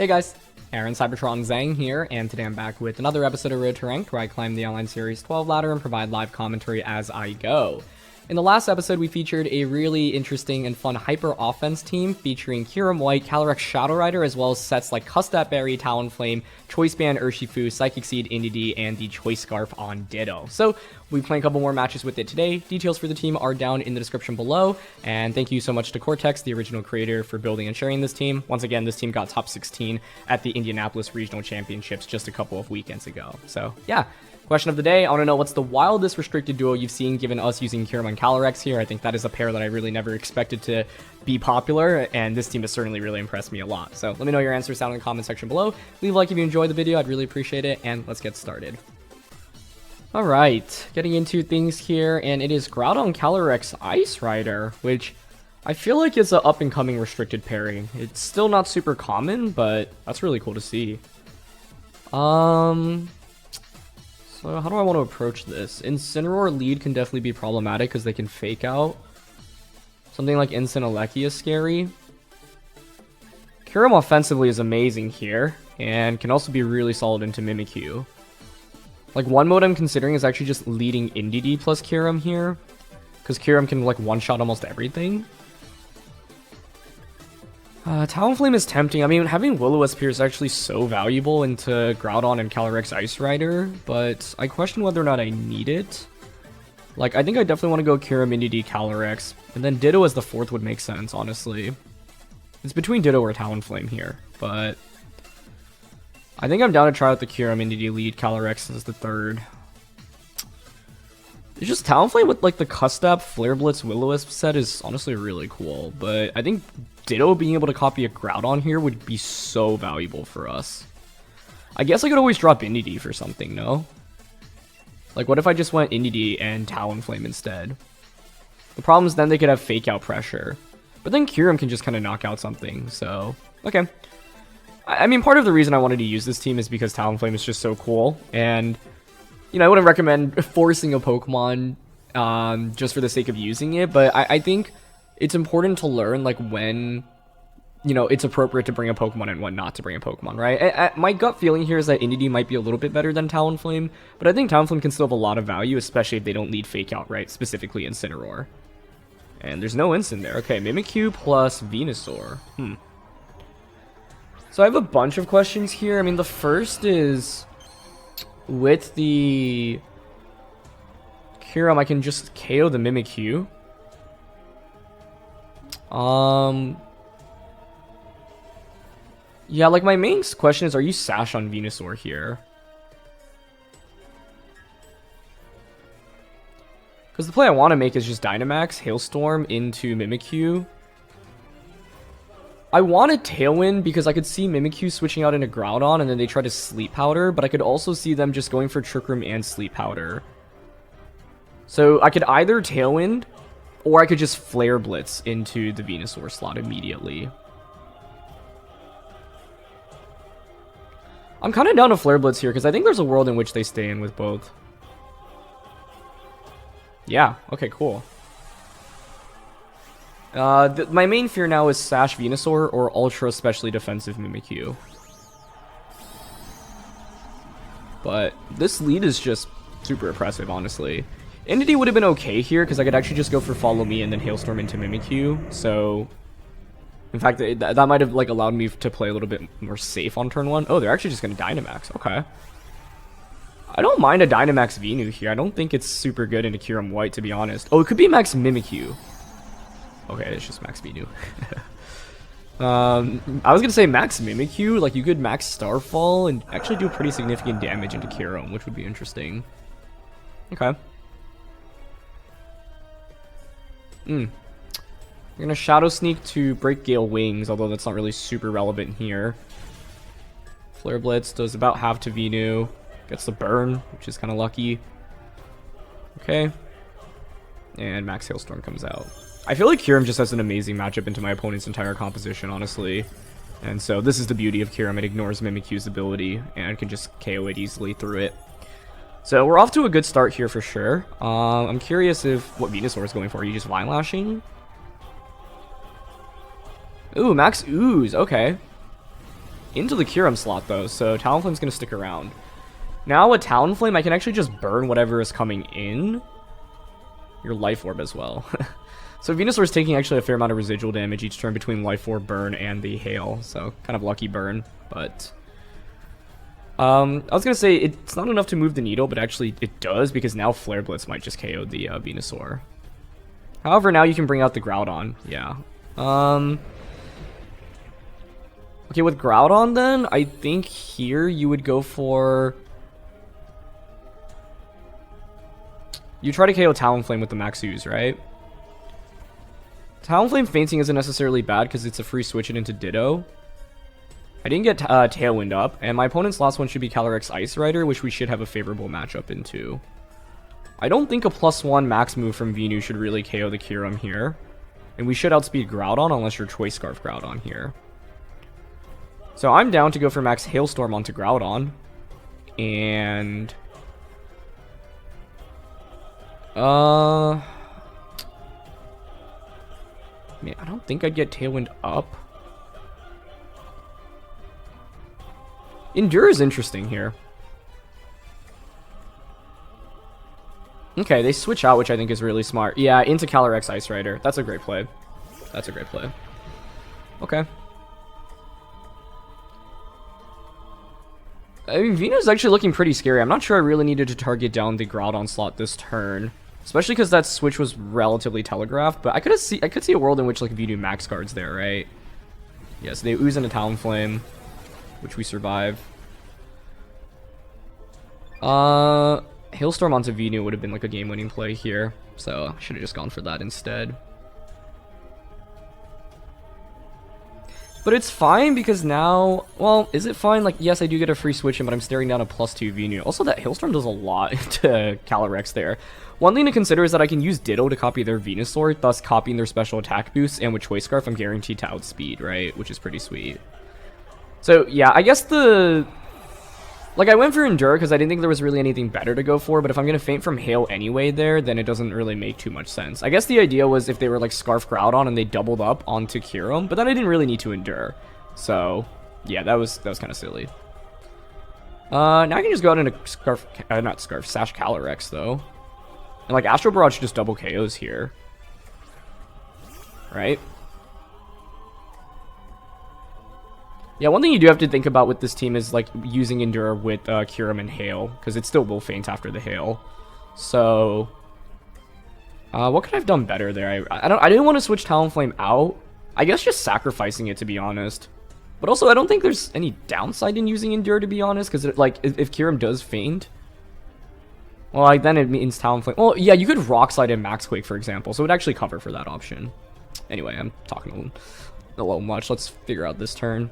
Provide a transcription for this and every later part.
Hey guys, Aaron Cybertron Zhang here, and today I'm back with another episode of Road to Ranked, where I climb the Online Series 12 ladder and provide live commentary as I go. In the last episode, we featured a really interesting and fun hyper offense team featuring Kyurem White, Calyrex Shadow Rider, as well as sets like Custap Berry, Talonflame, Choice Band, Urshifu, Psychic Seed, Indeedee, and the Choice Scarf on Ditto. So we play a couple more matches with it today. Details for the team are down in the description below, and thank you so much to Cortex, the original creator, for building and sharing this team. Once again, this team got top 16 at the Indianapolis Regional Championships just a couple of weekends ago. So yeah. Question of the day, I want to know what's the wildest restricted duo you've seen given us using Kyurem and Calyrex here. I think that is a pair that I really never expected to be popular, and this team has certainly really impressed me a lot. So let me know your answers down in the comment section below. Leave a like if you enjoyed the video, I'd really appreciate it, and let's get started. Alright, getting into things here, and it is Groudon Calyrex Ice Rider, which I feel like is an up-and-coming restricted pairing. It's still not super common, but that's really cool to see. So how do I want to approach this? Incineroar lead can definitely be problematic because they can fake out. Something like Incineroar is scary. Kyurem offensively is amazing here, and can also be really solid into Mimikyu. Like, one mode I'm considering is actually just leading Indeedee plus Kyurem here, because Kyurem can like one-shot almost everything. Talonflame is tempting. I mean, having Will-O-Wisp here is actually so valuable into Groudon and Calyrex Ice Rider, but I question whether or not I need it. Like, I think I definitely want to go Kyurem, Indeedee, Calyrex, and then Ditto as the fourth would make sense, honestly. It's between Ditto or Talonflame here, but I think I'm down to try out the Kyurem, Indeedee lead, Calyrex as the third. It's just Talonflame with like the Custap, Flare Blitz, Will-O-Wisp set is honestly really cool, but I think Ditto being able to copy a Groudon here would be so valuable for us. I guess I could always drop Indeedee for something, no? Like, what if I just went Indeedee and Talonflame instead? The problem is then they could have fake out pressure, but then Kyurem can just kind of knock out something, so okay. I mean, part of the reason I wanted to use this team is because Talonflame is just so cool, and you know, I wouldn't recommend forcing a Pokemon just for the sake of using it, but I think it's important to learn, like, when, you know, it's appropriate to bring a Pokemon and when not to bring a Pokemon, right? My gut feeling here is that Indeedee might be a little bit better than Talonflame, but I think Talonflame can still have a lot of value, especially if they don't lead Fake Out, right? Specifically Incineroar. And there's no Incin there. Okay, Mimikyu plus Venusaur. So I have a bunch of questions here. I mean, the first is, with the Kyurem, I can just KO the Mimikyu. Yeah, like, my main question is, are you Sash on Venusaur here? Because the play I want to make is just Dynamax, Hailstorm into Mimikyu. I want a Tailwind because I could see Mimikyu switching out into Groudon and then they try to Sleep Powder, but I could also see them just going for Trick Room and Sleep Powder. So I could either Tailwind, or I could just Flare Blitz into the Venusaur slot immediately. I'm kind of down to Flare Blitz here, because I think there's a world in which they stay in with both. Yeah, okay, cool. My main fear now is Sash Venusaur or Ultra Specially Defensive Mimikyu. But this lead is just super impressive, honestly. Indeedee would have been okay here, because I could actually just go for Follow Me and then Hailstorm into Mimikyu. So, in fact, that might have like allowed me to play a little bit more safe on turn 1. Oh, they're actually just going to Dynamax. Okay. I don't mind a Dynamax Venu here. I don't think it's super good into Kyurem White, to be honest. Oh, it could be Max Mimikyu. Okay, it's just Max Venu. I was going to say Max Mimikyu. Like, you could Max Starfall and actually do pretty significant damage into Kyurem, which would be interesting. Okay. We're gonna Shadow Sneak to break Gale Wings, although that's not really super relevant here. Flare Blitz does about half to Venu. Gets the burn, which is kind of lucky. Okay. And Max Hailstorm comes out. I feel like Kyurem just has an amazing matchup into my opponent's entire composition, honestly. And so this is the beauty of Kyurem. It ignores Mimikyu's ability and can just KO it easily through it. So we're off to a good start here for sure. I'm curious if what Venusaur is going for. Are you just Vine Lashing? Ooh, Max Ooze. Okay. into the Kyurem slot, though, so Talonflame's going to stick around. Now with Talonflame, I can actually just burn whatever is coming in. Your Life Orb as well. So Venusaur is taking actually a fair amount of residual damage each turn between Life Orb, Burn, and the Hail. So kind of lucky burn, but... I was going to say, it's not enough to move the needle, but actually it does, because now Flare Blitz might just KO the Venusaur. However, now you can bring out the Groudon. Yeah. Okay, with Groudon then, I think here you would go for... You try to KO Talonflame with the Max Ooze, right? Talonflame fainting isn't necessarily bad because it's a free switch it into Ditto. I didn't get Tailwind up, and my opponent's last one should be Calyrex Ice Rider, which we should have a favorable matchup into. I don't think a +1 max move from Venu should really KO the Kyurem here. And we should outspeed Groudon unless you're Choice Scarf Groudon here. So I'm down to go for max Hailstorm onto Groudon. And... Man, I don't think I'd get Tailwind up. Endure is interesting here. Okay, they switch out, which I think is really smart. Yeah, into Calyrex Ice Rider. That's a great play. That's a great play. Okay. I mean, Venu's actually looking pretty scary. I'm not sure I really needed to target down the Groudon slot this turn. Especially because that switch was relatively telegraphed. But I could see a world in which like Venu max guards there, right? Yeah, so they ooze into Talonflame, which we survive. Hailstorm onto Venu would have been like a game-winning play here. So I should have just gone for that instead. But it's fine because now, well, is it fine? Like, yes, I do get a free switch in, but I'm staring down a +2 Venu. Also, that Hailstorm does a lot to Calyrex there. One thing to consider is that I can use Ditto to copy their Venusaur, thus copying their special attack boosts, and with Choice Scarf, I'm guaranteed to outspeed, right? Which is pretty sweet. So, yeah, I guess like, I went for Endure because I didn't think there was really anything better to go for, but if I'm going to faint from Hail anyway there, then it doesn't really make too much sense. I guess the idea was if they were, like, Scarf Groudon and they doubled up onto Kyurem, but then I didn't really need to Endure. So, yeah, that was kind of silly. Now I can just go out into Sash Calyrex, though. And, like, Astro Barrage just double KOs here. Right? Yeah, one thing you do have to think about with this team is, like, using Endure with Kyurem and Hail, because it still will faint after the Hail. So, what could I have done better there? I didn't want to switch Talonflame out. I guess just sacrificing it, to be honest. But also, I don't think there's any downside in using Endure, to be honest, because, like, if Kyurem does faint, well, like, then it means Talonflame. Well, yeah, you could Rock Slide and Max Quake, for example, so it would actually cover for that option. Anyway, I'm talking a little much. Let's figure out this turn.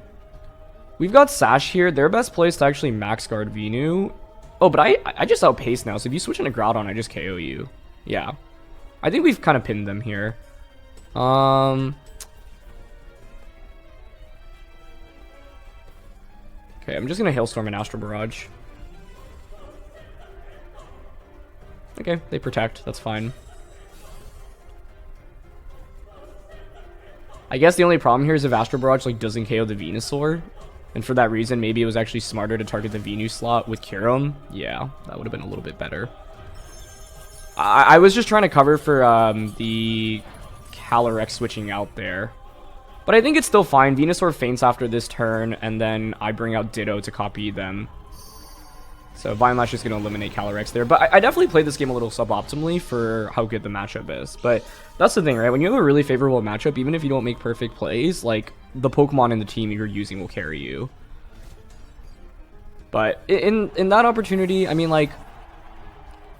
We've got Sash here. Their best play is to actually max guard Venu. Oh, but I just outpaced now, so if you switch into Groudon, I just KO you. Yeah. I think we've kind of pinned them here. Okay, I'm just going to Hailstorm and Astral Barrage. Okay, they protect. That's fine. I guess the only problem here is if Astral Barrage like doesn't KO the Venusaur. And for that reason, maybe it was actually smarter to target the Venu slot with Kyurem. Yeah, that would have been a little bit better. I was just trying to cover for the Calyrex switching out there. But I think it's still fine. Venusaur faints after this turn, and then I bring out Ditto to copy them. So Vine Lash is going to eliminate Calyrex there. But I definitely played this game a little suboptimally for how good the matchup is. But that's the thing, right? When you have a really favorable matchup, even if you don't make perfect plays, like, the Pokemon in the team you're using will carry you. But in that opportunity, I mean, like,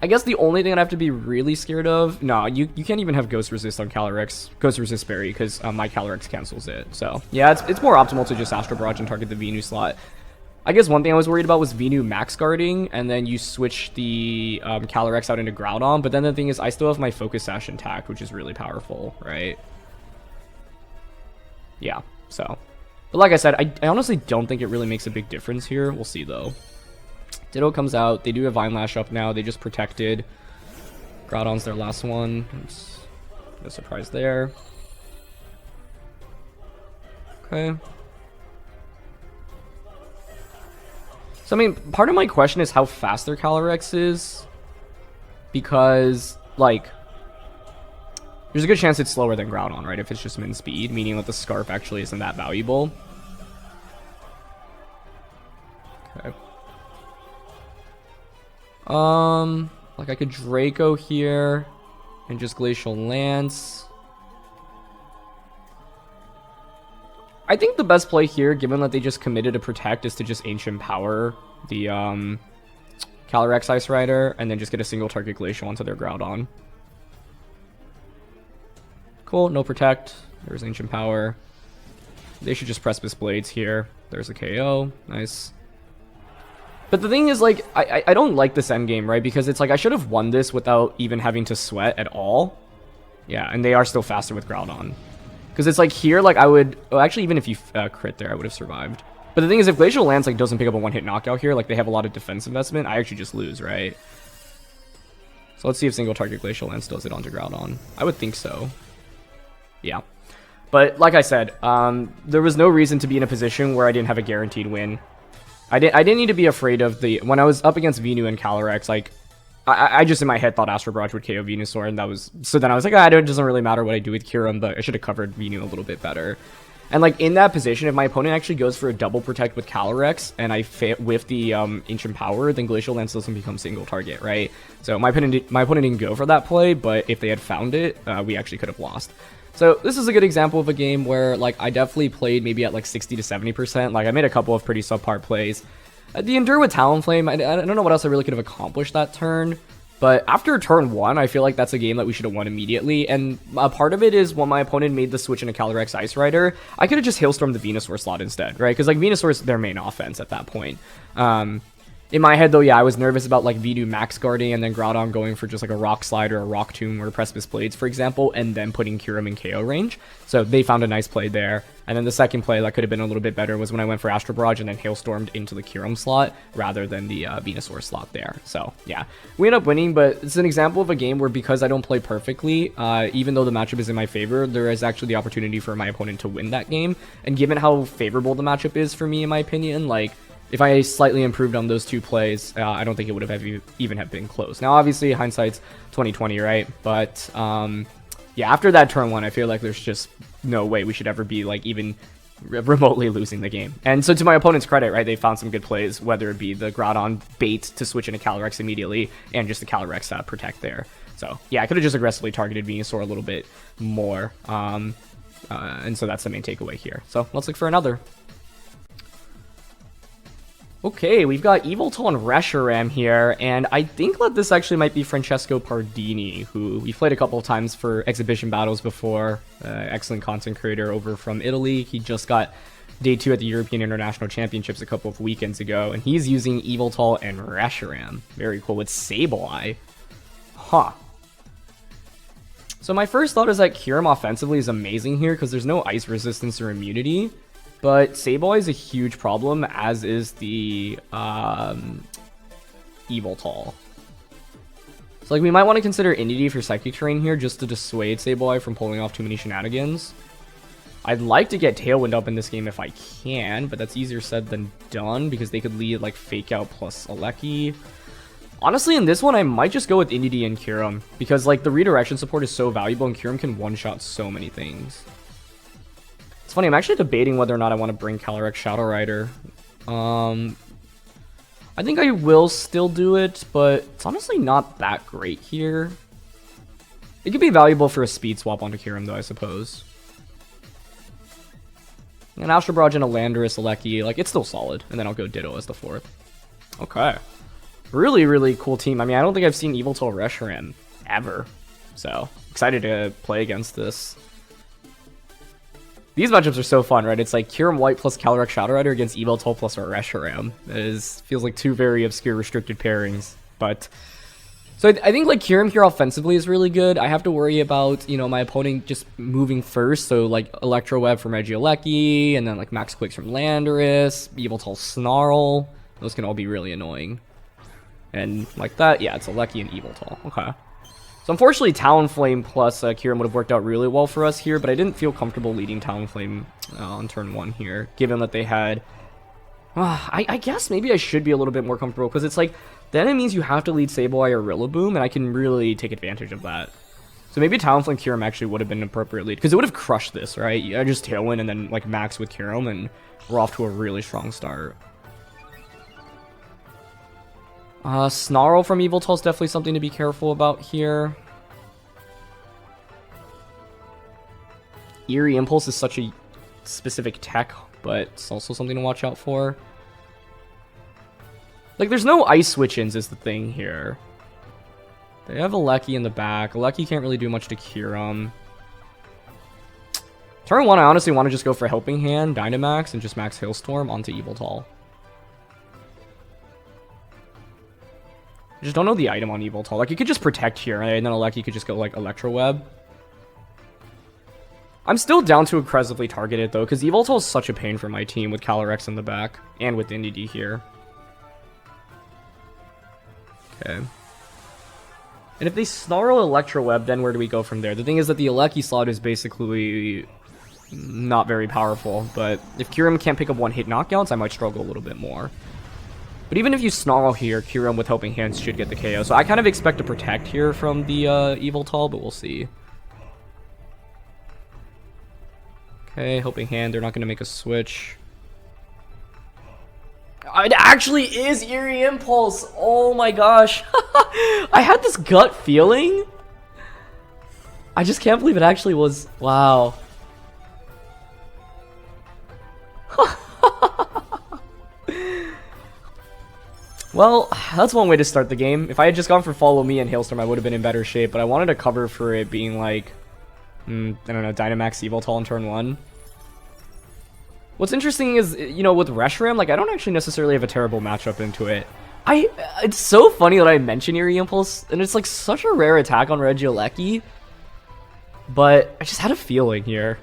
I guess the only thing I'd have to be really scared of... No, you can't even have Ghost Resist on Calyrex. Ghost Resist Berry, because my Calyrex cancels it. So, yeah, it's more optimal to just Astral Barrage and target the Venu slot. I guess one thing I was worried about was Venu max guarding, and then you switch the Calyrex out into Groudon, but then the thing is, I still have my Focus Sash intact, which is really powerful, right? Yeah, so. But like I said, I honestly don't think it really makes a big difference here. We'll see, though. Ditto comes out. They do have Vine Lash up now. They just protected. Groudon's their last one. No surprise there. Okay. So, I mean, part of my question is how fast their Calyrex is. Because, like, there's a good chance it's slower than Groudon, right? If it's just min speed, meaning that the Scarf actually isn't that valuable. Okay. Like I could Draco here and just Glacial Lance. I think the best play here, given that they just committed to Protect, is to just Ancient Power the Calyrex Ice Rider and then just get a single target Glacial onto their Groudon. Cool, no Protect. There's Ancient Power. They should just Precipice Blades here. There's a KO. Nice. But the thing is, like, I don't like this endgame, right? Because it's like I should have won this without even having to sweat at all. Yeah, and they are still faster with Groudon. Because it's like here, like I would... Oh, actually, even if you crit there, I would have survived. But the thing is, if Glacial Lance like doesn't pick up a one-hit knockout here, like they have a lot of defense investment, I actually just lose, right? So let's see if single target Glacial Lance does it onto Groudon. I would think so. Yeah. But like I said, there was no reason to be in a position where I didn't have a guaranteed win. I didn't need to be afraid of the... When I was up against Venu and Calyrex, like, I just in my head thought Astro Barrage would KO Venusaur, and that was... So then I was like, it doesn't really matter what I do with Kyurem, but I should have covered Venu a little bit better. And, like, in that position, if my opponent actually goes for a double Protect with Calyrex, and I with the Ancient Power, then Glacial Lance doesn't become single target, right? So my opponent didn't go for that play, but if they had found it, we actually could have lost. So this is a good example of a game where, like, I definitely played maybe at, like, 60 to 70%. Like, I made a couple of pretty subpar plays. The Endure with Talonflame, I don't know what else I really could have accomplished that turn. But after turn 1, I feel like that's a game that we should have won immediately. And a part of it is when my opponent made the switch into Calyrex Ice Rider, I could have just Hailstormed the Venusaur slot instead, right? Because, like, Venusaur is their main offense at that point. In my head, though, yeah, I was nervous about, like, Venu max guarding and then Groudon going for just, like, a Rock Slide or a Rock Tomb or Precipice Blades, for example, and then putting Kyurem in KO range. So they found a nice play there. And then the second play that could have been a little bit better was when I went for Astro Barrage and then Hailstormed into the Kyurem slot rather than the Venusaur slot there. So, yeah. We end up winning, but it's an example of a game where because I don't play perfectly, even though the matchup is in my favor, there is actually the opportunity for my opponent to win that game. And given how favorable the matchup is for me, in my opinion, like... If I slightly improved on those two plays, I don't think it would have even have been close. Now, obviously, hindsight's 20/20, right? But yeah, after that turn 1, I feel like there's just no way we should ever be like even remotely losing the game. And so, to my opponent's credit, right, they found some good plays, whether it be the Groudon bait to switch into Calyrex immediately, and just the Calyrex Protect there. So yeah, I could have just aggressively targeted Venusaur a little bit more, and so that's the main takeaway here. So let's look for another. Okay, we've got Yveltal and Reshiram here, and I think that this actually might be Francesco Pardini, who we've played a couple of times for exhibition battles before. Excellent content creator over from Italy. He just got Day 2 at the European International Championships a couple of weekends ago, and he's using Yveltal and Reshiram. Very cool, with Sableye. Huh. So my first thought is that Kyurem offensively is amazing here, because there's no ice resistance or immunity. But Sableye is a huge problem, as is the Yveltal. So, like, we might want to consider Indeedee for Psychic Terrain here, just to dissuade Sableye from pulling off too many shenanigans. I'd like to get Tailwind up in this game if I can, but that's easier said than done, because they could lead, like, Fake Out plus Aleki. Honestly, in this one, I might just go with Indeedee and Kyurem, because, like, the redirection support is so valuable, and Kyurem can one-shot so many things. It's funny, I'm actually debating whether or not I want to bring Calyrex Shadow Rider. I think I will still do it, but it's honestly not that great here. It could be valuable for a speed swap onto Kyurem, though, I suppose. An Astro Barrage and a Landorus-T, like, it's still solid. And then I'll go Ditto as the 4th. Okay. Really, really cool team. I mean, I don't think I've seen Yveltal Reshiram ever. So, excited to play against this. These matchups are so fun, right? It's like Kyurem White plus Calyrex Shadow Rider against Yveltal plus Reshiram. Feels like two very obscure restricted pairings. But so I think like Kyurem here offensively is really good. I have to worry about, you know, my opponent just moving first. So like Electro Web from Regieleki, and then like Max Quicks from Landorus, Yveltal Snarl. Those can all be really annoying. And like that, yeah, it's Aleki and Yveltal. Okay. So unfortunately, Talonflame plus Kyurem would have worked out really well for us here, but I didn't feel comfortable leading Talonflame on turn 1 here, given that they had I guess maybe I should be a little bit more comfortable, because it's like, then it means you have to lead Sableye or Rillaboom, and I can really take advantage of that. So maybe Talonflame Kyurem actually would have been an appropriate lead, because it would have crushed this, right? I just Tailwind and then like max with Kyurem, and we're off to a really strong start. Snarl from Yveltal is definitely something to be careful about here. Eerie Impulse is such a specific tech, but it's also something to watch out for. Like, there's no ice switch-ins is the thing here. They have Aleki in the back. Aleki can't really do much to Kyurem. Turn 1, I honestly want to just go for Helping Hand, Dynamax, and just max Hailstorm onto Yveltal. I just don't know the item on Yveltal. Like, you could just Protect here, right? And then Aleki could just go, like, Electro Web. I'm still down to aggressively target it, though, because Yveltal is such a pain for my team with Calyrex in the back, and with Indeedee here. Okay. And if they Snarl Electro Web, then where do we go from there? The thing is that the Aleki slot is basically not very powerful, but if Kyurem can't pick up one-hit knockouts, I might struggle a little bit more. But even if you Snarl here, Kyurem with Helping Hands should get the KO. So I kind of expect to Protect here from the Yveltal, but we'll see. Okay, Helping Hand, they're not going to make a switch. It actually is Eerie Impulse! Oh my gosh! I had this gut feeling. I just can't believe it actually was. Wow. Well, that's one way to start the game. If I had just gone for Follow Me and Hailstorm, I would have been in better shape, but I wanted to cover for it being like, I don't know, Dynamax Yveltal on turn 1. What's interesting is, you know, with Reshiram, like, I don't actually necessarily have a terrible matchup into it. It's so funny that I mention Eerie Impulse, and it's like such a rare attack on Regieleki, but I just had a feeling here.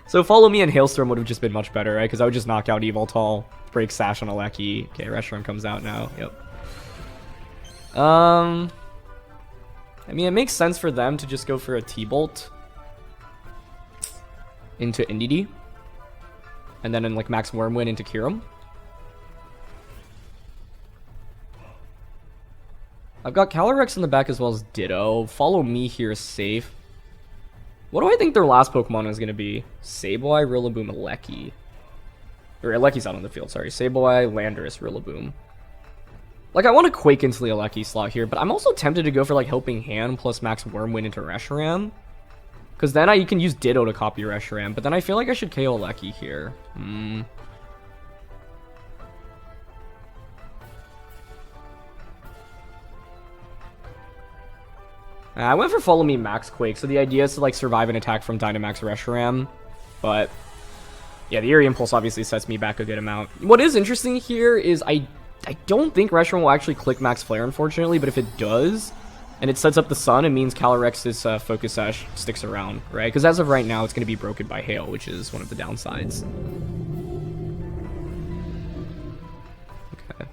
So Follow Me and Hailstorm would have just been much better, right? Because I would just knock out Yveltal, break Sash on Aleki. Okay, Reshiram comes out now. Yep. I mean, it makes sense for them to just go for a T-Bolt into Indeedee, and then in like max Wormwind into Kyurem. I've got Calyrex in the back as well as Ditto. Follow Me here is safe. What do I think their last Pokemon is going to be? Sableye, Rillaboom, Aleki. Or Aleki's out on the field, sorry. Sableye, Landorus, Rillaboom. Like, I want to Quake into the Aleki slot here, but I'm also tempted to go for like Helping Hand plus max Wormwind into Reshiram. Because then you can use Ditto to copy Reshiram, but then I feel like I should KO Aleki here. I went for Follow Me Max Quake, so the idea is to like survive an attack from Dynamax Reshiram, but yeah, the Eerie Impulse obviously sets me back a good amount. What is interesting here is I don't think Reshiram will actually click Max Flare, unfortunately, but if it does, and it sets up the Sun, it means Calyrex's Focus Sash sticks around, right? Because as of right now, it's going to be broken by Hail, which is one of the downsides. Okay.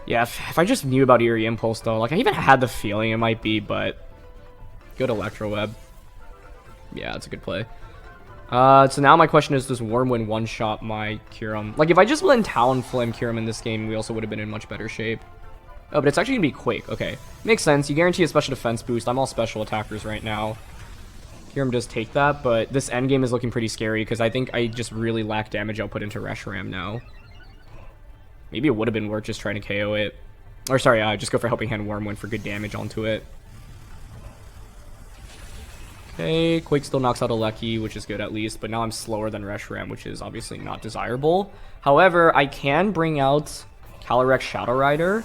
Yeah, if I just knew about Eerie Impulse, though, like, I even had the feeling it might be, but good Electro Web. Yeah, that's a good play. So now my question is, does Wormwind one-shot my Kyurem? Like, if I just blend Talonflame Kyurem in this game, we also would have been in much better shape. Oh, but it's actually going to be Quake. Okay. Makes sense. You guarantee a special defense boost. I'm all special attackers right now. Kyurem does take that, but this endgame is looking pretty scary because I think I just really lack damage output into Reshiram now. Maybe it would have been worth just trying to KO it. Or, sorry, just go for Helping Hand Wormwind for good damage onto it. Okay, Quake still knocks out Aleki, which is good at least, but now I'm slower than Reshiram, which is obviously not desirable. However, I can bring out Calyrex Shadow Rider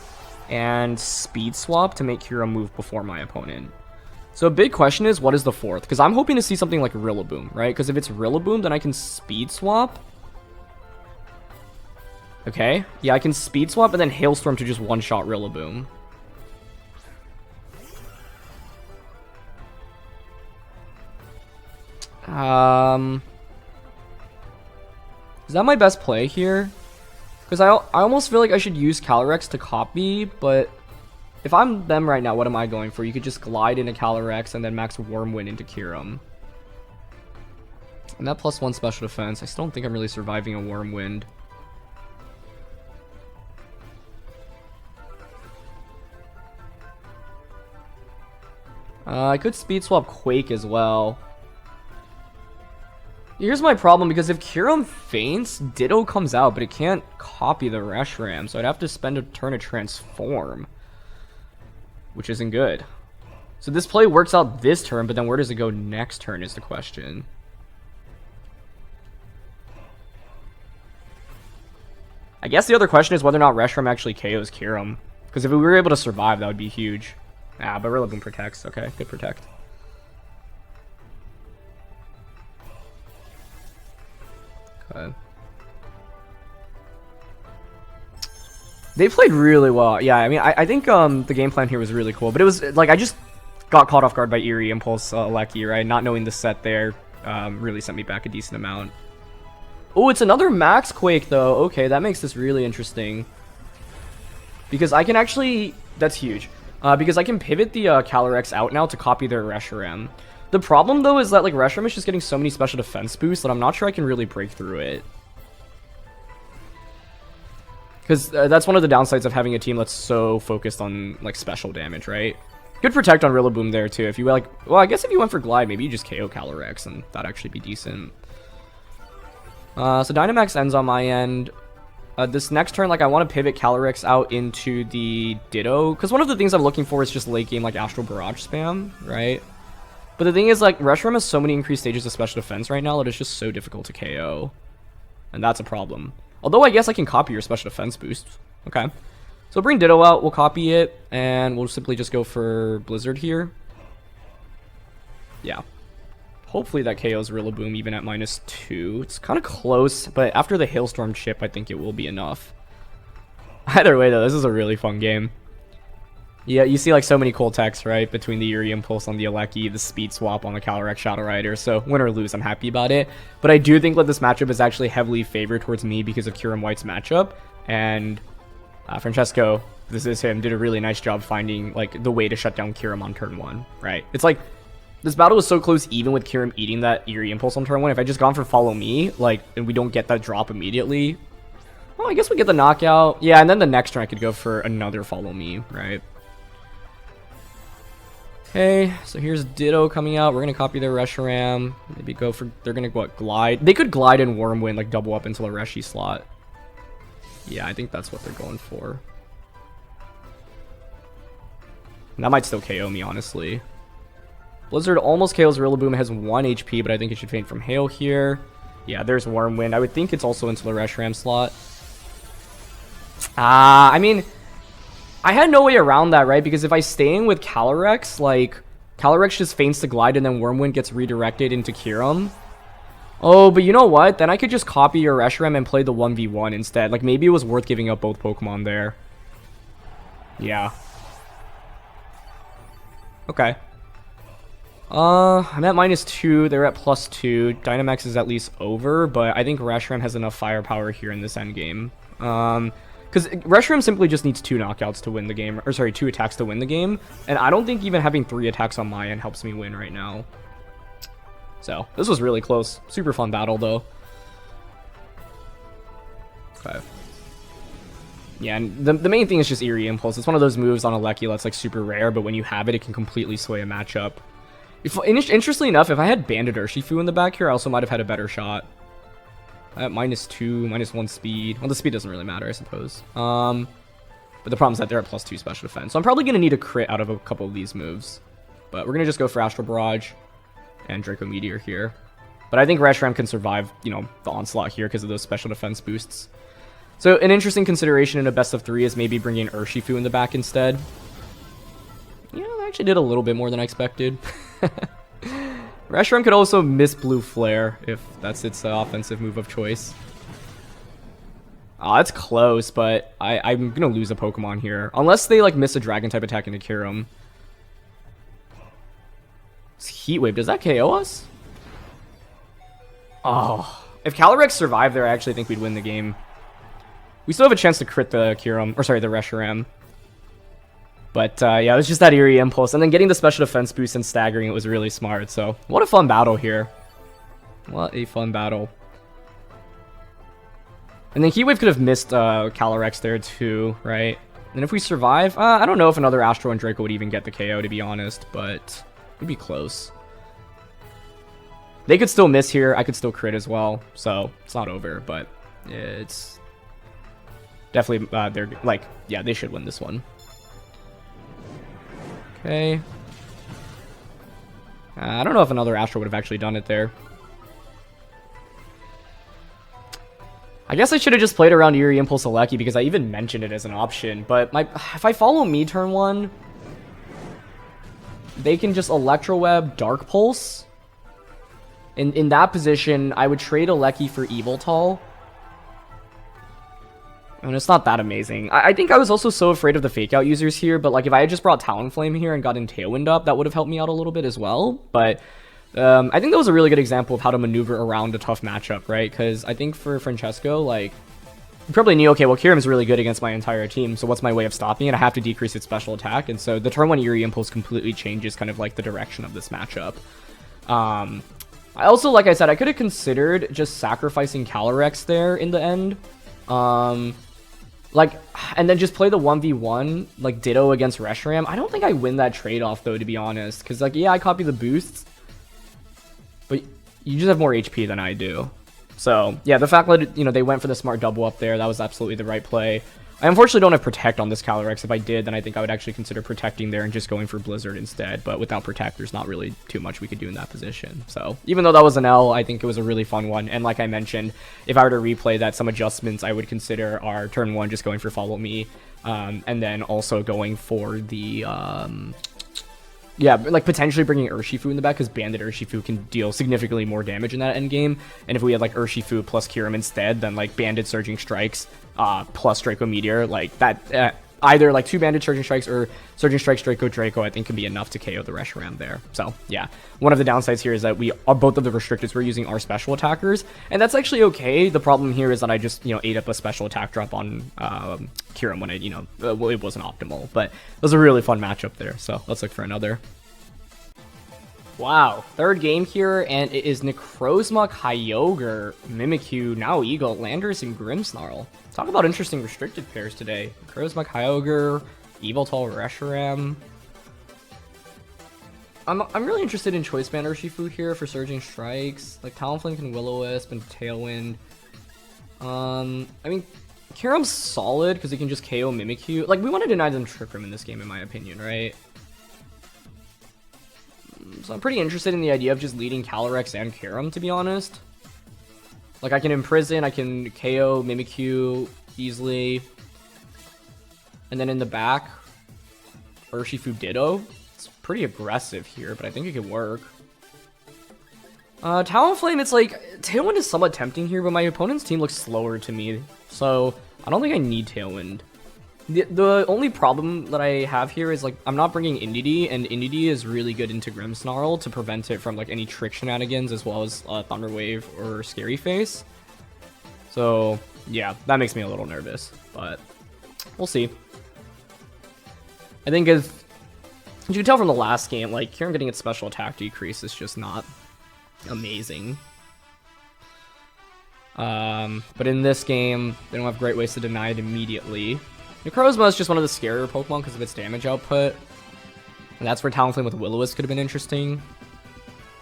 and Speed Swap to make Kyurem move before my opponent. So a big question is, what is the fourth? Because I'm hoping to see something like Rillaboom, right? Because if it's Rillaboom, then I can Speed Swap. Okay, yeah, I can Speed Swap and then Hailstorm to just one-shot Rillaboom. Is that my best play here? Because I almost feel like I should use Calyrex to copy, but if I'm them right now, what am I going for? You could just glide into Calyrex and then max Wormwind into Kyurem. And that +1 special defense, I still don't think I'm really surviving a Wormwind. I could speed swap Quake as well. Here's my problem, because if Kyurem faints, Ditto comes out, but it can't copy the Reshiram, so I'd have to spend a turn to transform, which isn't good. So this play works out this turn, but then where does it go next turn is the question. I guess the other question is whether or not Reshiram actually KOs Kyurem, because if we were able to survive, that would be huge. Ah, but Rillaboom protects. Okay, good protect. Okay. They played really well. Yeah, I mean, I think the game plan here was really cool. But it was, like, I just got caught off guard by Eerie Impulse Lecky, right? Not knowing the set there really sent me back a decent amount. Oh, it's another Max Quake, though. Okay, that makes this really interesting. Because I can actually... That's huge. Because I can pivot the Calyrex out now to copy their Reshiram. The problem, though, is that, like, Reshiram is just getting so many special defense boosts that I'm not sure I can really break through it. Because that's one of the downsides of having a team that's so focused on, like, special damage, right? Good protect on Rillaboom there, too. If you, like... Well, I guess if you went for Glide, maybe you just KO Calyrex, and that'd actually be decent. So Dynamax ends on my end. This next turn, like, I want to pivot Calyrex out into the Ditto. Because one of the things I'm looking for is just late game, like, Astral Barrage spam, right? But the thing is, like, Reshiram has so many increased stages of special defense right now that it's just so difficult to KO. And that's a problem. Although, I guess I can copy your special defense boost. Okay. So bring Ditto out, we'll copy it, and we'll simply just go for Blizzard here. Yeah. Hopefully that KOs Rillaboom even at -2. It's kind of close, but after the Hailstorm chip, I think it will be enough. Either way, though, this is a really fun game. Yeah, you see like so many cool techs, right? Between the Eerie Impulse on the Alecki, the Speed Swap on the Calyrex Shadow Rider. So win or lose, I'm happy about it. But I do think that this matchup is actually heavily favored towards me because of Kyurem White's matchup. And Francesco, this is him, did a really nice job finding like the way to shut down Kyurem on turn 1, right? It's like this battle was so close even with Kyurem eating that Eerie Impulse on turn 1. If I just gone for Follow Me, like, and we don't get that drop immediately, well, I guess we get the knockout. Yeah, and then the next turn I could go for another Follow Me, right? Okay, so here's Ditto coming out. We're going to copy their Reshiram. Maybe go for... They're going to go, what, Glide? They could Glide and Wormwind, like, double up into a Reshi slot. Yeah, I think that's what they're going for. And that might still KO me, honestly. Blizzard almost KOs Rillaboom. It has 1 HP, but I think it should faint from Hail here. Yeah, there's Wormwind. I would think it's also into the Reshiram slot. I mean... I had no way around that, right? Because if I stay in with Calyrex, like, Calyrex just faints to Glide and then Wormwind gets redirected into Kyurem. Oh, but you know what? Then I could just copy your Reshiram and play the 1v1 instead. Like, maybe it was worth giving up both Pokemon there. Yeah. Okay. I'm at -2. They're at +2. Dynamax is at least over, but I think Reshiram has enough firepower here in this endgame. Because Reshiram simply just needs 2 knockouts to win the game. Or sorry, 2 attacks to win the game. And I don't think even having 3 attacks on my end helps me win right now. So, this was really close. Super fun battle, though. Okay. Yeah, and the main thing is just Eerie Impulse. It's one of those moves on Alecki that's like super rare, but when you have it, it can completely sway a matchup. Interestingly enough, if I had Bandit Urshifu in the back here, I also might have had a better shot. At -2, -1 speed. Well, the speed doesn't really matter, I suppose. But the problem is that they're at +2 special defense. So I'm probably going to need a crit out of a couple of these moves. But we're going to just go for Astral Barrage and Draco Meteor here. But I think Reshiram can survive, you know, the onslaught here because of those special defense boosts. So an interesting consideration in a best of 3 is maybe bringing Urshifu in the back instead. Yeah, I actually did a little bit more than I expected. Reshiram could also miss Blue Flare if that's its offensive move of choice. It's close, but I'm going to lose a Pokemon here. Unless they like miss a Dragon-type attack into Kyurem. It's Heat Wave. Does that KO us? Oh. If Calyrex survived there, I actually think we'd win the game. We still have a chance to crit the Kyurem, or sorry, the Reshiram. But, yeah, it was just that Eerie Impulse. And then getting the special defense boost and staggering it was really smart. So, what a fun battle here. What a fun battle. And then Heat Wave could have missed Calyrex there too, right? And if we survive, I don't know if another Astro and Draco would even get the KO, to be honest, but it'd be close. They could still miss here. I could still crit as well, so it's not over, but it's definitely, they're like, yeah, they should win this one. Okay. I don't know if another Astro would have actually done it there. I guess I should have just played around Eerie Impulse Aleki because I even mentioned it as an option, but if I follow me turn 1, they can just Electro Web Dark Pulse. In that position, I would trade Aleki for Yveltal. I mean, it's not that amazing. I think I was also so afraid of the Fake Out users here, but like if I had just brought Talonflame here and gotten Tailwind up, that would have helped me out a little bit as well. But I think that was a really good example of how to maneuver around a tough matchup, right? Because I think for Francesco, like, you probably knew, okay, well, Kyurem is really good against my entire team, so what's my way of stopping it? I have to decrease its special attack, and so the turn 1 Eerie Impulse completely changes kind of like the direction of this matchup. I also, like I said, I could have considered just sacrificing Calyrex there in the end. Like, and then just play the 1v1, like, Ditto against Reshiram. I don't think I win that trade-off, though, to be honest. Because, like, yeah, I copy the boosts, but you just have more HP than I do. So, yeah, the fact that, you know, they went for the smart double up there, that was absolutely the right play. I unfortunately don't have Protect on this Calyrex. If I did, then I think I would actually consider protecting there and just going for Blizzard instead. But without Protect, there's not really too much we could do in that position. So even though that was an L, I think it was a really fun one. And like I mentioned, if I were to replay that, some adjustments I would consider are turn 1 just going for Follow Me. And then also going for the... yeah, like potentially bringing Urshifu in the back because Banded Urshifu can deal significantly more damage in that endgame. And if we had like Urshifu plus Kyurem instead, then like Banded Surging Strikes plus Draco Meteor, like that, either like 2 Banded Surging Strikes or Surging Strikes Draco, I think can be enough to KO the Reshiram there. So yeah, one of the downsides here is that we are both of the restricteds, we're using our special attackers, and that's actually okay. The problem here is that I just, you know, ate up a special attack drop on Kyurem when it, you know, it wasn't optimal, but it was a really fun matchup there. So let's look for another. Wow, third game here, and it is Necrozma, Kyogre, Mimikyu, now Eagle, Landorus, and Grimmsnarl. Talk about interesting restricted pairs today. Necrozma, Kyogre, Yveltal, Reshiram. I'm really interested in Choice Band Urshifu here for Surging Strikes. Like Talonflame and Will-O-Wisp and Tailwind. I mean, Kyurem's solid because he can just KO Mimikyu. Like, we want to deny them Trick Room in this game, in my opinion, right? So I'm pretty interested in the idea of just leading Calyrex and Kyurem, to be honest. Like, I can Imprison, I can KO Mimikyu easily. And then in the back, Urshifu Ditto. It's pretty aggressive here, but I think it could work. Talonflame, it's like, Tailwind is somewhat tempting here, but my opponent's team looks slower to me. So, I don't think I need Tailwind. The only problem that I have here is, like, I'm not bringing Indeedee, and Indeedee is really good into Grimmsnarl to prevent it from, like, any trick shenanigans, as well as Thunder Wave or Scary Face. So, yeah, that makes me a little nervous, but we'll see. I think as you can tell from the last game, like, Kyurem getting its special attack decrease is just not amazing. But in this game, they don't have great ways to deny it immediately. Necrozma is just one of the scarier Pokemon because of its damage output. And that's where Talonflame with Will-O-Wisp could have been interesting.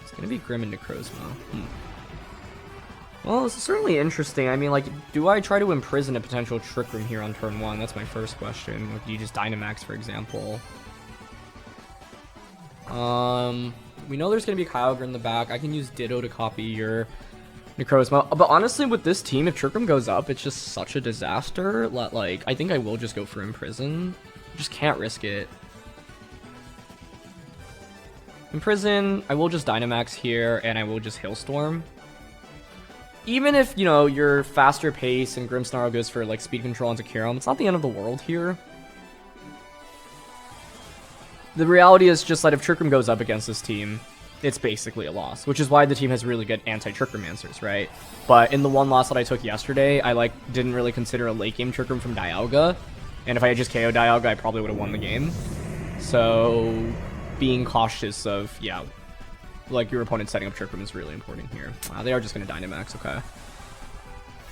It's going to be Grim and Necrozma. Well, it's certainly interesting. I mean, like, do I try to imprison a potential Trick Room here on turn 1? That's my first question. Like, do you just Dynamax, for example? We know there's going to be Kyogre in the back. I can use Ditto to copy your Necrozma. But honestly, with this team, if Trick Room goes up, it's just such a disaster. Like, I think I will just go for Imprison. Just can't risk it. Imprison, I will just Dynamax here, and I will just Hailstorm. Even if, you know, your faster pace and Grimmsnarl goes for, like, speed control into Kyurem, it's not the end of the world here. The reality is just that if Trick Room goes up against this team, it's basically a loss, which is why the team has really good anti-Trick Room answers, right? But in the one loss that I took yesterday, I, like, didn't really consider a late game Trick Room from Dialga, and if I had just KO'd Dialga, I probably would have won the game. So, being cautious of, yeah, like your opponent setting up Trick Room is really important here. Wow, they are just gonna Dynamax, okay.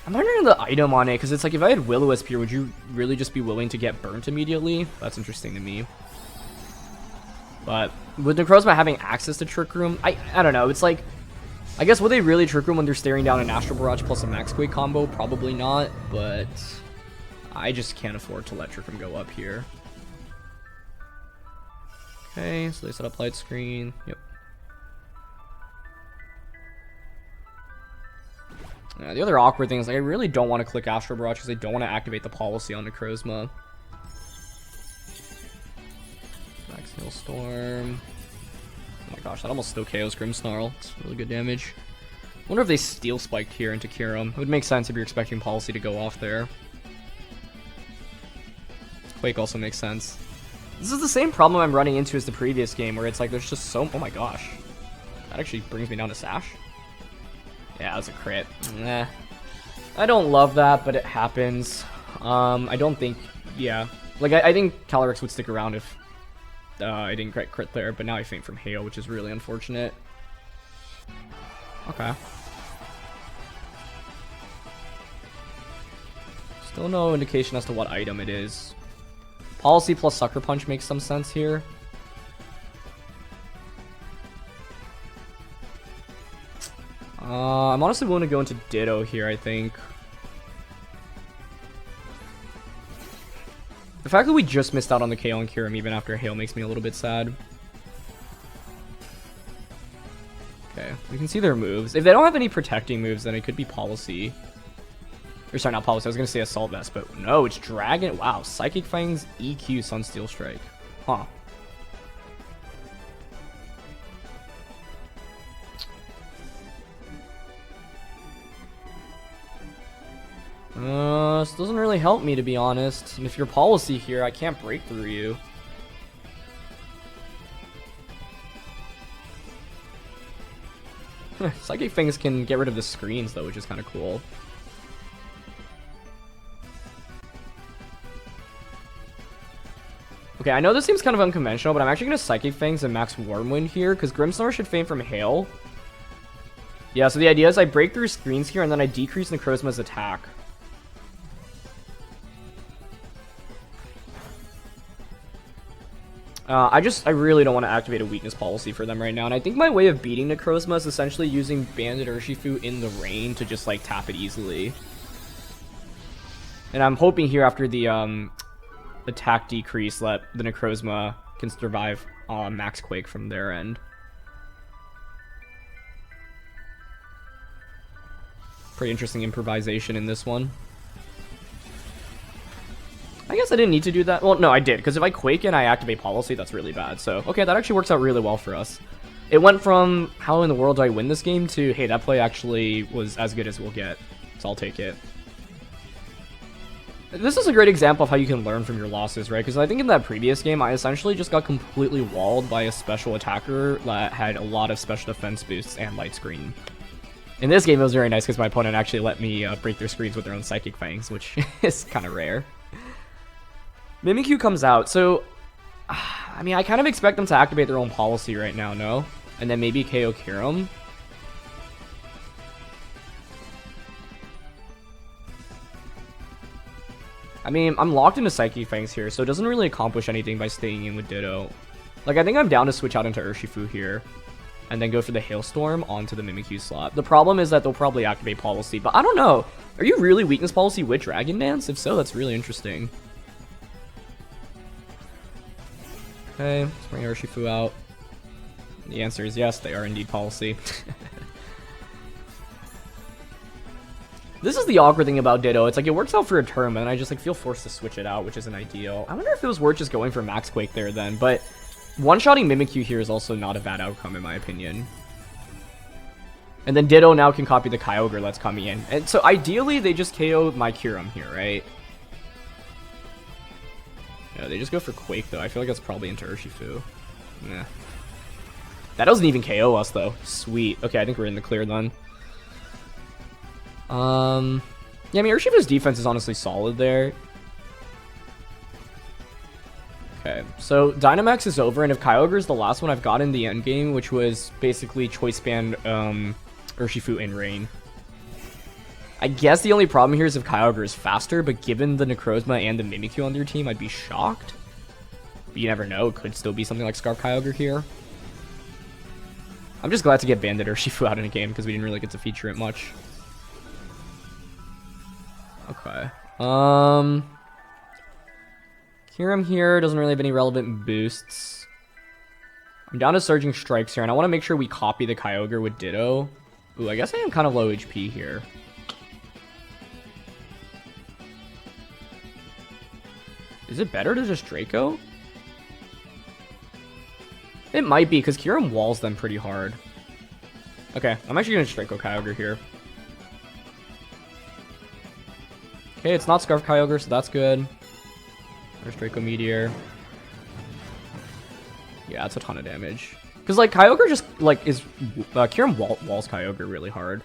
I'm wondering the item on it, because it's like if I had Will-O-Wisp here, would you really just be willing to get burnt immediately? That's interesting to me. But with Necrozma having access to Trick Room, I don't know. It's like, I guess, will they really Trick Room when they're staring down an Astral Barrage plus a Max Quake combo? Probably not, but I just can't afford to let Trick Room go up here. Okay, so they set up Light Screen. Yep. The other awkward thing is, like, I really don't want to click Astral Barrage because I don't want to activate the policy on Necrozma. Max Hailstorm. Oh my gosh, that almost still KOs Grimmsnarl. It's really good damage. I wonder if they Steel Spiked here into Kyurem. It would make sense if you're expecting policy to go off there. Quake also makes sense. This is the same problem I'm running into as the previous game, where it's like there's just so... Oh my gosh. That actually brings me down to Sash. Yeah, that was a crit. Nah. I don't love that, but it happens. I don't think... Yeah. Like, I think Calyrex would stick around if I didn't get crit there, but now I faint from Hail, which is really unfortunate. Okay. Still no indication as to what item it is. Policy plus Sucker Punch makes some sense here. I'm honestly willing to go into Ditto here, I think. The fact that we just missed out on the KO on Kyurem even after Hail makes me a little bit sad. Okay, we can see their moves. If they don't have any protecting moves, then it could be Policy. Or sorry, not Policy, I was going to say Assault Vest, but no, it's Dragon. Wow, Psychic Fangs, EQ, Sunsteel Strike. Huh. This doesn't really help me, to be honest. And if you're Policy here, I can't break through you. Psychic Fangs can get rid of the screens, though, which is kind of cool. Okay, I know this seems kind of unconventional, but I'm actually going to Psychic Fangs and Max Wormwind here, because Grimmsnarl should faint from Hail. Yeah, so the idea is I break through screens here, and then I decrease Necrozma's attack. I really don't want to activate a weakness policy for them right now, and I think my way of beating Necrozma is essentially using Banded Urshifu in the rain to just, like, tap it easily. And I'm hoping here after the, attack decrease that the Necrozma can survive Max Quake from their end. Pretty interesting improvisation in this one. I guess I didn't need to do that. Well, no, I did, because if I Quake and I activate Policy, that's really bad. So, okay, that actually works out really well for us. It went from, how in the world do I win this game, to, hey, that play actually was as good as we'll get. So I'll take it. This is a great example of how you can learn from your losses, right? Because I think in that previous game, I essentially just got completely walled by a special attacker that had a lot of special defense boosts and light screen. In this game, it was very nice because my opponent actually let me break their screens with their own Psychic Fangs, which is kind of rare. Mimikyu comes out, so... I mean, I kind of expect them to activate their own policy right now, no? And then maybe KO Kyurem. I mean, I'm locked into Psychic Fangs here, so it doesn't really accomplish anything by staying in with Ditto. Like, I think I'm down to switch out into Urshifu here, and then go for the Hailstorm onto the Mimikyu slot. The problem is that they'll probably activate Policy, but I don't know. Are you really Weakness Policy with Dragon Dance? If so, that's really interesting. Okay, let's bring Urshifu out. The answer is yes, they are indeed Policy. This is the awkward thing about Ditto. It's like it works out for a turn, but then I just like feel forced to switch it out, which isn't ideal. I wonder if it was worth just going for Max Quake there then, but one-shotting Mimikyu here is also not a bad outcome in my opinion. And then Ditto now can copy the Kyogre that's coming in. And so ideally they just KO my Kyurem here, right? Yeah, they just go for Quake though. I feel like that's probably into Urshifu. Nah. That doesn't even KO us though. Sweet. Okay, I think we're in the clear then. Yeah, I mean, Urshifu's defense is honestly solid there. Okay, so Dynamax is over, and if Kyogre is the last one I've got in the end game, which was basically Choice Band Urshifu in Rain. I guess the only problem here is if Kyogre is faster, but given the Necrozma and the Mimikyu on your team, I'd be shocked. But you never know, it could still be something like Scarf Kyogre here. I'm just glad to get Bandit Urshifu out in a game, because we didn't really get to feature it much. Okay. Kyurem here doesn't really have any relevant boosts. I'm down to Surging Strikes here, and I want to make sure we copy the Kyogre with Ditto. Ooh, I guess I am kind of low HP here. Is it better to just Draco? It might be, because Kyurem walls them pretty hard. Okay, I'm actually going to Draco Kyogre here. Okay, it's not Scarf Kyogre, so that's good. There's Draco Meteor. Yeah, that's a ton of damage. Because, like, Kyogre just, like, is... Kyurem walls Kyogre really hard.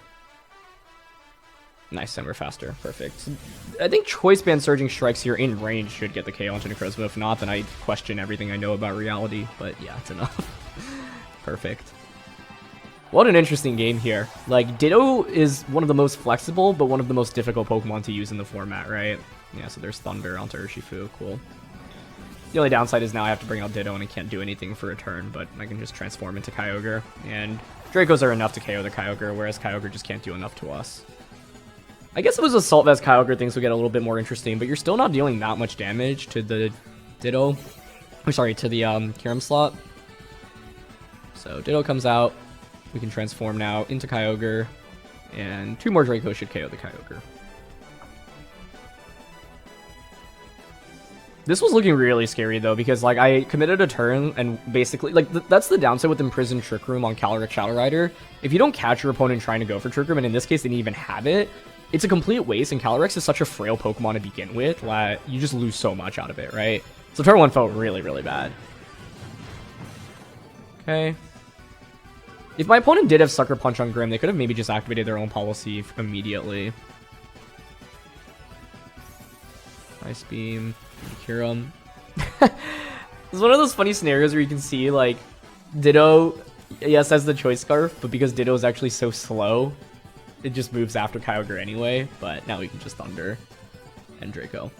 Nice, and we're faster. Perfect. So, I think Choice Band Surging Strikes here in range should get the KO onto Necrozma. If not, then I question everything I know about reality. But, yeah, it's enough. Perfect. What an interesting game here. Like, Ditto is one of the most flexible, but one of the most difficult Pokemon to use in the format, right? Yeah, so there's Thunder onto Urshifu. Cool. The only downside is now I have to bring out Ditto and I can't do anything for a turn, but I can just transform into Kyogre. And Dracos are enough to KO the Kyogre, whereas Kyogre just can't do enough to us. I guess it was Assault Vest Kyogre, things would get a little bit more interesting, but you're still not dealing that much damage to the Ditto. I'm sorry, to the Kyurem slot. So Ditto comes out. We can transform now into Kyogre, and 2 more Dracos should KO the Kyogre. This was looking really scary, though, because, like, I committed a turn, and basically, like, that's the downside with Imprisoned Trick Room on Calyrex Shadow Rider. If you don't catch your opponent trying to go for Trick Room, and in this case, they didn't even have it, it's a complete waste, and Calyrex is such a frail Pokemon to begin with, that you just lose so much out of it, right? So turn 1 felt really, really bad. Okay. If my opponent did have Sucker Punch on Grimm, they could have maybe just activated their own policy immediately. Ice Beam. Kyurem. It's one of those funny scenarios where you can see, like, Ditto, yes, has the Choice Scarf, but because Ditto is actually so slow, it just moves after Kyogre anyway, but now we can just Thunder and Draco.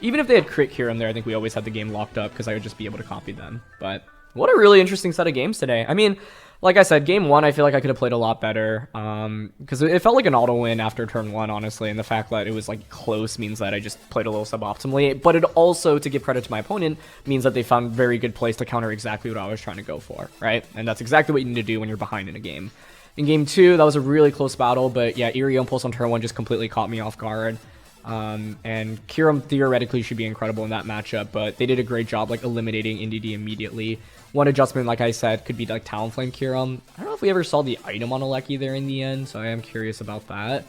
Even if they had crit Kyurem there, I think we always had the game locked up because I would just be able to copy them, but what a really interesting set of games today. I mean, like I said, game 1, I feel like I could have played a lot better, because it felt like an auto win after turn 1, honestly, and the fact that it was, like, close means that I just played a little suboptimally, but it also, to give credit to my opponent, means that they found very good plays to counter exactly what I was trying to go for, right? And that's exactly what you need to do when you're behind in a game. In game 2, that was a really close battle, but yeah, Eerie Impulse on turn 1 just completely caught me off guard. And Kyurem theoretically should be incredible in that matchup, but they did a great job, like, eliminating NDD immediately. One adjustment, like I said, could be like Talonflame Kyurem. I don't know if we ever saw the item on Aleki there in the end, so I am curious about that.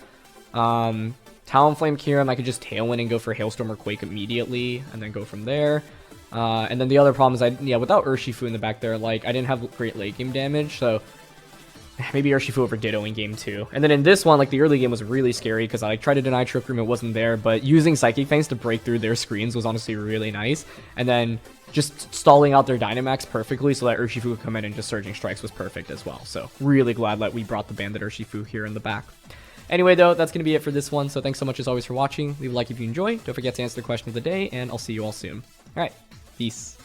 Talonflame Kyurem, I could just Tailwind and go for Hailstorm or Quake immediately, and then go from there. And then the other problem is, without Urshifu in the back there, like, I didn't have great late game damage, so maybe Urshifu over Ditto in game 2. And then in this one, like, the early game was really scary because I, like, tried to deny Trick Room, it wasn't there, but using Psychic Fangs to break through their screens was honestly really nice. And then just stalling out their Dynamax perfectly so that Urshifu would come in and just Surging Strikes was perfect as well. So really glad that we brought the Bandit Urshifu here in the back. Anyway, though, that's going to be it for this one. So thanks so much as always for watching. Leave a like if you enjoy. Don't forget to answer the question of the day, and I'll see you all soon. All right, peace.